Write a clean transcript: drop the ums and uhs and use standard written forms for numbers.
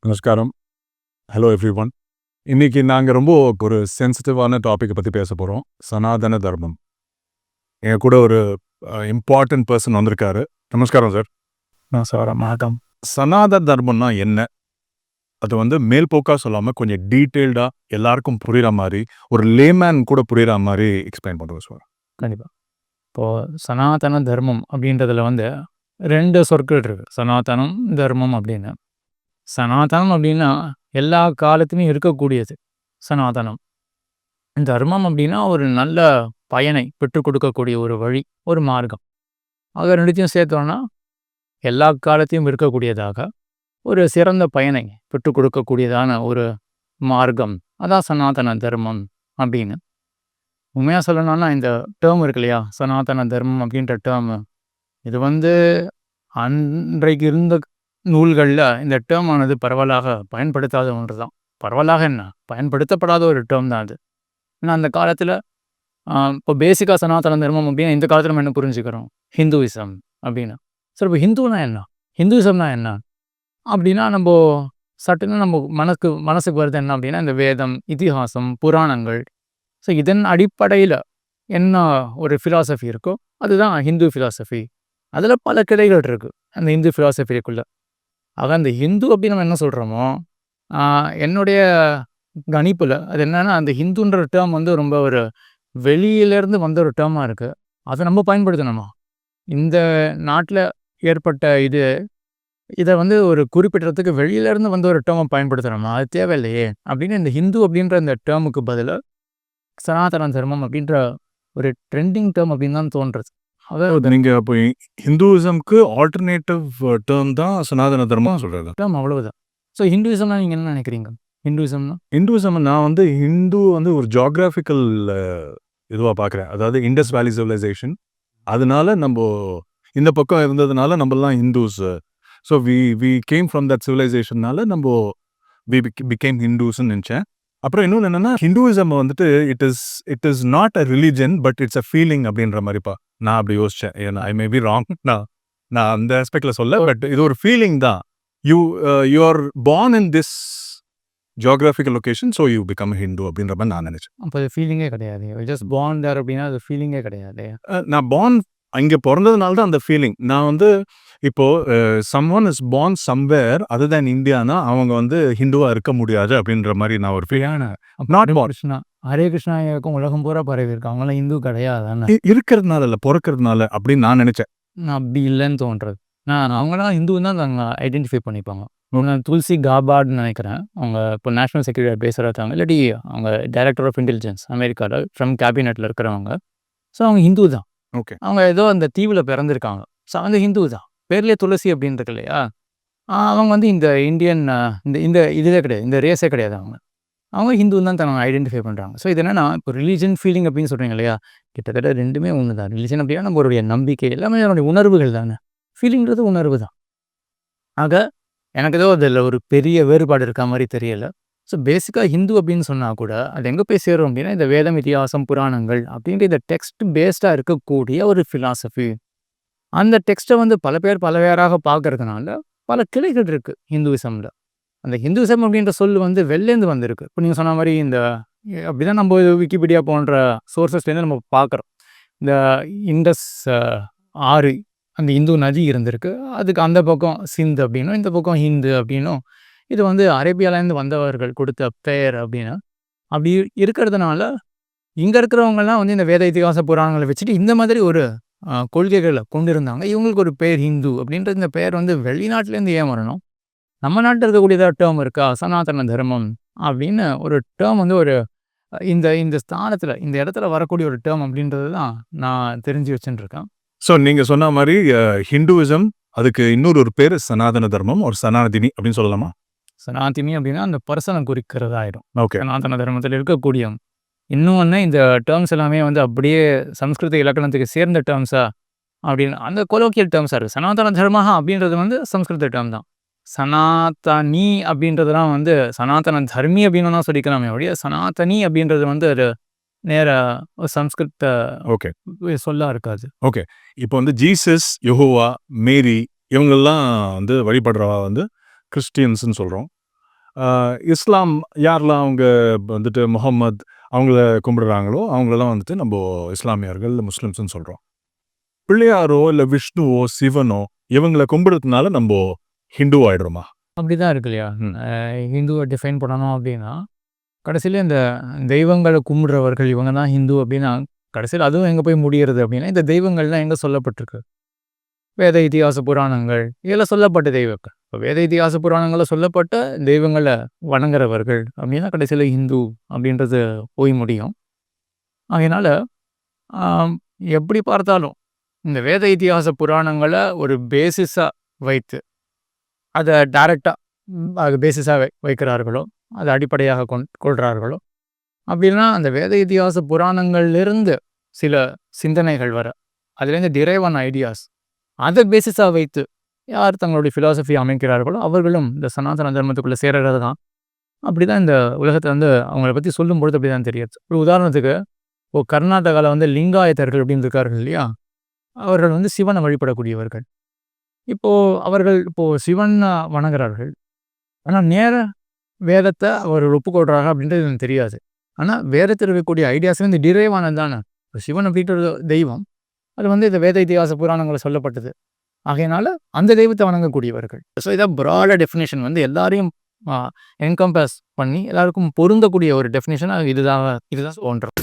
நமஸ்காரம். Hello everyone. இன்னைக்கு நாங்கள் ரொம்ப ஒரு சென்சிட்டிவான டாப்பிக்கை பற்றி பேச போகிறோம். சனாதன தர்மம். என் கூட ஒரு இம்பார்ட்டன்ட் பர்சன் வந்திருக்காரு. நமஸ்காரம் சார். நமஸ்காரம். வணக்கம். சனாதன தர்மம்னா என்ன? அது மேல்போக்காக சொல்லாமல் கொஞ்சம் டீட்டெயில்டாக எல்லாருக்கும் புரிகிற மாதிரி, ஒரு லேமேன் கூட புரிகிற மாதிரி எக்ஸ்பிளைன் பண்ணுவோம் சார். கண்டிப்பாக. இப்போது சனாதன தர்மம் அப்படின்றதுல 2 சொற்கள் இருக்குது. சனாதனம், தர்மம் அப்படின்னு. சனாதனம் அப்படின்னா எல்லா காலத்துலையும் இருக்கக்கூடியது சனாதனம். தர்மம் அப்படின்னா ஒரு நல்ல பயனை பெற்றுக் கொடுக்கக்கூடிய ஒரு வழி, ஒரு மார்க்கம். ஆக ரெண்டுத்தையும் சேர்த்தோன்னா எல்லா காலத்தையும் இருக்கக்கூடியதாக ஒரு சிறந்த பயனை பெற்றுக் கொடுக்கக்கூடியதான ஒரு மார்க்கம், அதான் சனாதன தர்மம் அப்படின்னு. உண்மையாக சொல்லணும்னா இந்த டேர்ம் இருக்கு இல்லையா, சனாதன தர்மம் அப்படின்ற டேர்ம், இது அன்றைக்கு இருந்த நூல்களில் இந்த டேர்ம் ஆனது பரவலாக பயன்படுத்தாத ஒன்று தான். பரவலாக என்ன, பயன்படுத்தப்படாத ஒரு டேர்ம் தான் அது. ஏன்னா அந்த காலத்தில் இப்போ பேசிக்காக சனாதன தர்மம் அப்படின்னா இந்த காலத்தில் நம்ம என்ன புரிஞ்சுக்கிறோம், ஹிந்துவிசம் அப்படின்னு. சரி, இப்போ ஹிந்துனா என்ன, ஹிந்துவிசம்னா என்ன அப்படின்னா நம்ம சட்டுன்னு நம்ம மனசுக்கு வருது என்ன அப்படின்னா இந்த வேதம், இதிகாசம், புராணங்கள். ஸோ இதன் அடிப்படையில் என்ன ஒரு ஃபிலாசபி இருக்கோ அதுதான் ஹிந்து ஃபிலாசபி. அதில் பல கிளைகள் இருக்குது அந்த ஹிந்து ஃபிலாசபிக்குள்ளே. ஆக அந்த ஹிந்து அப்படின்னு நம்ம என்ன சொல்கிறோமோ, என்னுடைய கணிப்பில் அது என்னென்னா, அந்த ஹிந்துன்ற டேர்ம் ரொம்ப ஒரு வெளியிலேருந்து வந்த ஒரு டேர்மாக இருக்குது. அதை நம்ம பயன்படுத்தணுமா? இந்த நாட்டில் ஏற்பட்ட இதை ஒரு குறிப்பிட்டதுக்கு வெளியிலேருந்து வந்த ஒரு டேர்மை பயன்படுத்தணுமா? அது தேவையில்லையே அப்படின்னு இந்த ஹிந்து அப்படின்ற இந்த டேர்முக்கு பதிலாக சனாதன தர்மம் அப்படின்ற ஒரு ட்ரெண்டிங் டேர்ம் அப்படின்னு தான் தோன்றுறது. அதாவது நீங்கள் இப்போ ஹிந்துவிசம்க்கு ஆல்டர்னேட்டிவ் டேர்ம் தான் சனாதன தர்மம் சொல்கிறது. டேர்ம் அவ்வளவுதான். ஸோ ஹிந்துவிசம்னா நீங்கள் என்ன நினைக்கிறீங்க? ஹிந்துவிசம் நான் ஹிந்து ஒரு ஜியாகிராஃபிக்கல் இதுவாக பார்க்குறேன். அதாவது இண்டஸ் வேலி சிவிலைசேஷன், அதனால நம்ம இந்த பக்கம் இருந்ததுனால நம்மலாம் Hindus. So we came from that சிவிலைசேஷன்னால நம்ம வி பிகேம் ஹிந்துஸ்ன்னு நினச்சேன். அப்புறம் இன்னொன்று என்னென்னா, Hinduism it is not a religion but it's a feeling அப்படின்ற மாதிரிப்பா நான் அப்படி யோசித்தேன். ஏன்னா ஐ மே பி ராங், நான் அந்த ஆஸ்பெக்டில் சொல்ல, பட் இது ஒரு ஃபீலிங் தான். You are born in this geographical location, so you become Hindu அப்படின்ற மாதிரி நான் நினச்சேன். அப்போ அது ஃபீலிங்கே கிடையாது, ஜஸ்ட் பார்ன் தேர் அப்படின்னா அது ஃபீலிங்கே கிடையாது. நான் பார்ன் அங்கே பிறந்ததுனால தான் அந்த ஃபீலிங். நான் இப்போது someone is born somewhere other than Indiana அவங்க ஹிந்துவாக இருக்க முடியாது அப்படின்ற மாதிரி நான் ஒரு ஃபீல். நாட் கிருஷ்ணா, ஹரே கிருஷ்ணா இயக்கம் உலகம் பூரா பரவி இருக்கு, அவங்களாம் இந்து கிடையாது இருக்கிறதுனால இல்லை, பிறக்கிறதுனால அப்படின்னு நான் நினச்சேன். நான் அப்படி இல்லைன்னு தோன்றது. அவங்களாம் இந்துன்னு தான் நாங்கள் ஐடென்டிஃபை பண்ணிப்பாங்க. துல்சி காபார்ட்னு நினைக்கிறேன், அவங்க இப்போ நேஷனல் செக்யூரிட்டி பேசுகிறாங்க, இல்லாட்டி அவங்க டைரக்டர் ஆஃப் இன்டெலிஜென்ஸ் அமெரிக்காவில் ஃப்ரம் கேபினெட்டில் இருக்கிறவங்க. ஸோ அவங்க ஹிந்து தான். ஓகே, அவங்க ஏதோ அந்த தீவில் பிறந்திருக்காங்க. ஸோ அவங்க ஹிந்து தான். பேர்லேயே துளசி அப்படின்னு இருக்கு இல்லையா, அவங்க இந்த இந்தியன் இந்த இதிலே கிடையாது, இந்த ரேஸே கிடையாது. அவங்க ஹிந்து தான் தன்னை ஐடென்டிஃபை பண்ணுறாங்க. ஸோ இது என்னென்னா, இப்போ ரிலீஜன் ஃபீலிங் அப்படின்னு சொல்கிறீங்க இல்லையா, கிட்டத்தட்ட ரெண்டுமே ஒன்று தான். ரிலீஜன் அப்படின்னா நம்மளுடைய நம்பிக்கை எல்லாமே நம்மளுடைய உணர்வுகள் தானே, ஃபீலிங்கிறது உணர்வு தான். ஆக எனக்கு ஏதோ அதில் ஒரு பெரிய வேறுபாடு இருக்க மாதிரி தெரியலை. ஸோ பேசிக்காக ஹிந்து அப்படின்னு சொன்னால் கூட அது எங்கே போய் சேரும் அப்படின்னா இந்த வேதம், இதிகாசம், புராணங்கள் அப்படின்ற இந்த டெக்ஸ்ட் பேஸ்டாக இருக்கக்கூடிய ஒரு ஃபிலாசபி. அந்த டெக்ஸ்ட்டை பல பேர் பல பேராக பார்க்கறதுனால பல கிளைகள் இருக்குது ஹிந்துவிசமில். அந்த ஹிந்துவிசம் அப்படின்ற சொல் வெளிலேருந்து வந்திருக்கு. இப்போ நீங்கள் சொன்ன மாதிரி இந்த அப்படிதான் நம்ம விக்கிபீடியா போன்ற சோர்சஸ்லேருந்து நம்ம பார்க்குறோம். இந்த இண்டஸ் ஆறு, அந்த இந்து நதி இருந்திருக்கு, அதுக்கு அந்த பக்கம் சிந்து அப்படின்னும் இந்த பக்கம் ஹிந்து அப்படின்னும். இது அரேபியாவிலேருந்து வந்தவர்கள் கொடுத்த பெயர் அப்படின்னு. அப்படி இருக்கிறதுனால இங்கே இருக்கிறவங்கலாம் இந்த வேத, இதிகாச, புராணங்களை வச்சுட்டு இந்த மாதிரி ஒரு கொள்கைகளை கொண்டு இருந்தாங்க. இவங்களுக்கு ஒரு பெயர் ஹிந்து அப்படின்றது. இந்த பெயர் வெளிநாட்டிலேருந்து ஏன் வரணும்? நம்ம நாட்டில் இருக்கக்கூடிய டேர்ம் இருக்கா, சனாதன தர்மம் அப்படின்னு ஒரு டேர்ம் ஒரு இந்த ஸ்தானத்தில் இந்த இடத்துல வரக்கூடிய ஒரு டேர்ம் அப்படின்றது தான் நான் தெரிஞ்சு வச்சுட்டுருக்கேன். ஸோ நீங்கள் சொன்ன மாதிரி ஹிந்துவிசம் அதுக்கு இன்னொரு பேர் சனாதன தர்மம், ஒரு சனாதினி அப்படின்னு சொல்லலாமா? சனாதினி அப்படின்னா அந்த பர்சனை குறிக்கிறதாயிடும். ஓகே, சனாதன தர்மத்தில் இருக்கக்கூடிய இன்னொன்று இந்த டேர்ம்ஸ் எல்லாமே அப்படியே சம்ஸ்கிருத இலக்கணத்துக்கு சேர்ந்த டேர்ம்ஸா அப்படின்னு அந்த கொலோக்கியல் டேர்ம்ஸாக இருக்குது. சனாதன தர்மஹா அப்படின்றது சம்ஸ்கிருத டேர்ம் தான். சனாதனி அப்படின்றதுலாம் சனாதன தர்மி அப்படின்னு தான் சொல்லிக்கலாமே ஒழிய சனாதனி அப்படின்றது அது நேர சம்ஸ்கிருத ஓகே சொல்லா இருக்காது. ஓகே, இப்போ ஜீசஸ், யெகோவா, மேரி இவங்கெல்லாம் வழிபடுறவா கிறிஸ்டியன்ஸ்ன்னு சொல்கிறோம். இஸ்லாம் யாரெல்லாம் அவங்க வந்துட்டு முகம்மது அவங்கள கும்பிடுறாங்களோ அவங்களெல்லாம் வந்துட்டு நம்ம இஸ்லாமியர்கள் முஸ்லிம்ஸ்ன்னு சொல்கிறோம். பிள்ளையாரோ இல்லை விஷ்ணுவோ சிவனோ இவங்களை கும்பிடுறதுனால நம்ம ஹிந்து ஆயிடுறோமா? அப்படிதான் இருக்கு இல்லையா? ம். ஹிந்துவை டிஃபைன் பண்ணணும் அப்படின்னா கடைசியில் இந்த தெய்வங்களை கும்பிடுறவர்கள் இவங்க தான் ஹிந்து அப்படின்னா கடைசியில் அதுவும் எங்கே போய் முடிகிறது அப்படின்னா இந்த தெய்வங்கள்லாம் எங்கே சொல்லப்பட்டிருக்கு? வேத இதிகாச புராணங்கள் இதில் சொல்லப்பட்ட தெய்வங்கள். இப்போ வேத இதிகாச புராணங்களில் சொல்லப்பட்ட தெய்வங்களை வணங்குறவர்கள் அப்படின்னா கடைசியில் ஹிந்து அப்படின்றது போய் முடியும். அதனால் எப்படி பார்த்தாலும் இந்த வேத இதிகாச புராணங்களை ஒரு பேசிஸாக வைத்து அதை டைரெக்டாக அது பேசிஸாக வைக்கிறார்களோ அதை அடிப்படையாக கொள்கிறார்களோ அப்படின்னா அந்த வேத இதிகாச புராணங்கள்லேருந்து சில சிந்தனைகள் வர அதுலேருந்து டிரைவன் ஐடியாஸ் அதை பேசிஸாக வைத்து யார் தங்களுடைய ஃபிலாசபி அமைக்கிறார்களோ அவர்களும் இந்த சனாதன தர்மத்துக்குள்ளே சேர்றது தான். அப்படி தான் இந்த உலகத்தை வந்து அவங்கள பற்றி சொல்லும்பொழுது அப்படி தான் தெரியுது. ஒரு உதாரணத்துக்கு கர்நாடகாவில் வந்து லிங்காயத்தர்கள் அப்படின்னு இருக்கார்கள் இல்லையா? அவர்கள் வந்து சிவனை வழிபடக்கூடியவர்கள். அவர்கள் சிவனை வணங்குறார்கள். ஆனால் நேர வேதத்தை அவர்கள் ஒப்புக்கொள்கிறாங்க அப்படின்றது எனக்கு தெரியாது. ஆனால் வேதத்தில் இருக்கக்கூடிய ஐடியாஸ்லேருந்து டிரைவ் ஆனது தானே சிவன் அப்படின்ற தெய்வம். அது வந்து இந்த வேத இதிகாச புராணங்களை சொல்லப்பட்டது. ஆகையினால அந்த தெய்வத்தை வணங்கக்கூடியவர்கள். ஸோ இதான் ப்ராடாக டெஃபினேஷன் வந்து எல்லாரையும் என்கம்பஸ் பண்ணி எல்லாருக்கும் பொருந்தக்கூடிய ஒரு டெஃபினேஷனாக இதுதான் தோன்றும்.